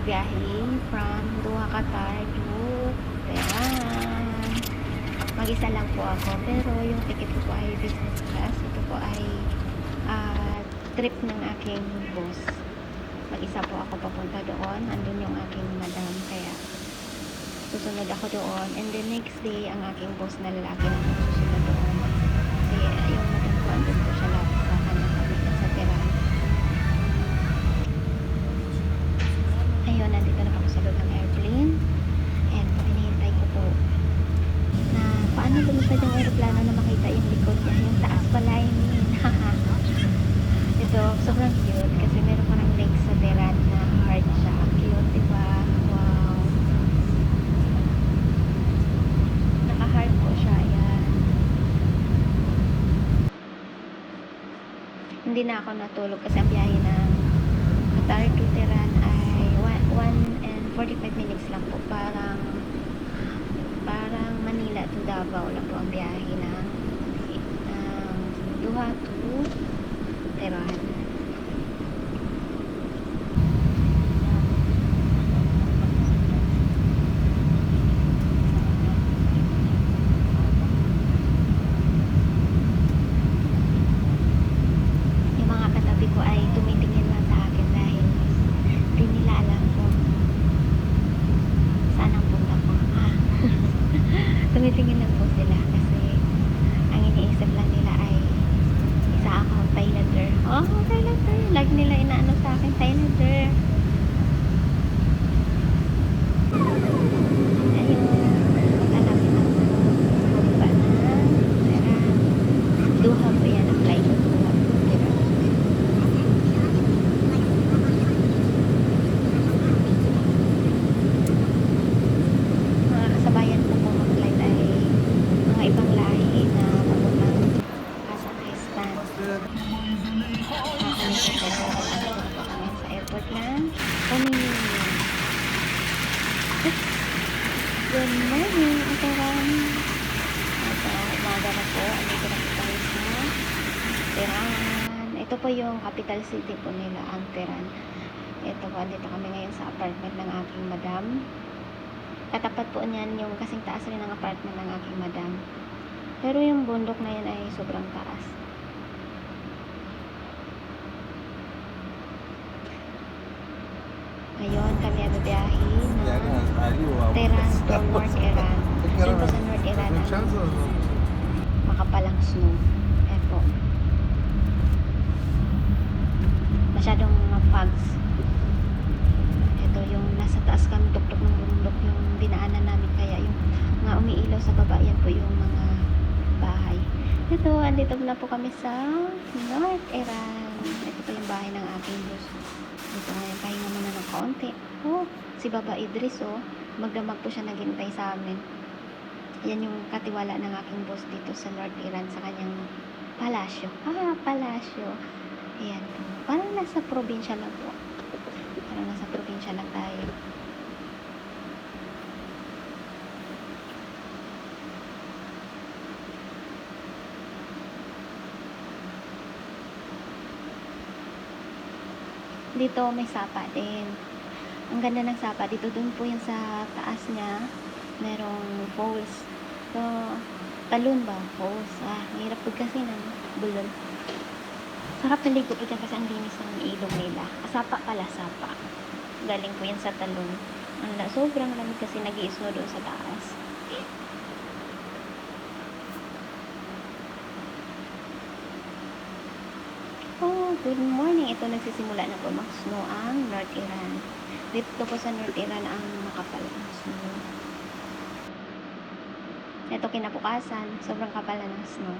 magbiyahe from Doha, Qatar to Tehran. Mag-isa lang po ako, pero yung ticket ko po ay business class. Ito po ay trip ng aking boss. Mag-isa po ako papunta doon. Andun yung aking madam, kaya susunod ako doon. And the next day, ang aking boss na lalaki naman susunod doon. Kasi yung madam ko, andun po siya lagi sa kanyang pamilya sa Tehran. Ayun, nandito na ako sa loob ng airplane. And hinihintay ko po na paano lumipad yung aeroplano na makita yung likod niya. Yung taas pala yun. Ito, sobrang cute kasi meron pa ng lake sa Tehran na heart siya. Cute, diba? Wow. Naka-heart po siya. Ayan. Hindi na ako natulog kasi ang biyahe ng Qatar to Tehran ay 1 and 45 minutes lang po. Parang Manila to Davao lang po ang biyahe ng Doha to Tehran. Yung mga katabi ko ay tumitingin lang sa akin dahil hindi nila alam kung saan ang punta ko. Tumitingin lang po sila kasi ang iniisip lang nila ay isa akong Thailander. Oh, Thailander. Lagi nila inaano sa akin, Thailander. Ayun. Lalapit ako. Bumaba na. Tehran. Doha po yan. Ang flight ko. Doha po. Tehran. Mga kasabayan ko po mag-flight ay mga ibang lahi na papuntang Kazakhstan. Kami sa airport ng Pamilya. Good morning, Tehran. Ito, umaga na po. Andito na po tayo sa Tehran. Ito po yung capital city po nila, ang Tehran. Ito po, andito kami ngayon sa apartment ng aking madam. Katapat po niyan yung kasing taas rin ng apartment ng aking madam. Pero yung bundok na yan ay sobrang taas. Ngayon, kami ay bibiyahe na Tehran to North Iran. Doon po sa North Iran ang makapalang snow. Eto. Masyadong fogs. Ito yung nasa taas kami, tuktok ng bundok yung dinaanan namin. Kaya yung mga umiilaw sa baba, yan po yung mga bahay. Ito, andito na po kami sa North Iran. Ito po yung bahay ng aking boss. Dito ngayon, pahinga muna ng kaunti. Oh, si Baba Idris, oh. Magdamag po siya naghintay sa amin. Yan yung katiwala ng aking boss dito sa North Iran sa kanyang palasyo. Palasyo. Ayan po. Parang nasa probinsya lang po. Parang nasa probinsya lang tayo. Dito may sapa din. Ang ganda ng sapa dito. Doon po yung sa taas niya merong falls. So, talon ba? Falls. Mahirap po kasi ng bulol. Sarap naligo po dyan kasi ang linis ng ilog nila. Sapa pala, sapa. Galing po yan sa talon. Sobrang lamig kasi nag-i-snow doon sa taas. Oh, good morning. Ito nagsisimula na po mag-snow ang North Iran. Dito po sa North Iran ang makapal ang snow. Ito kinabukasan, sobrang kapal na ng snow.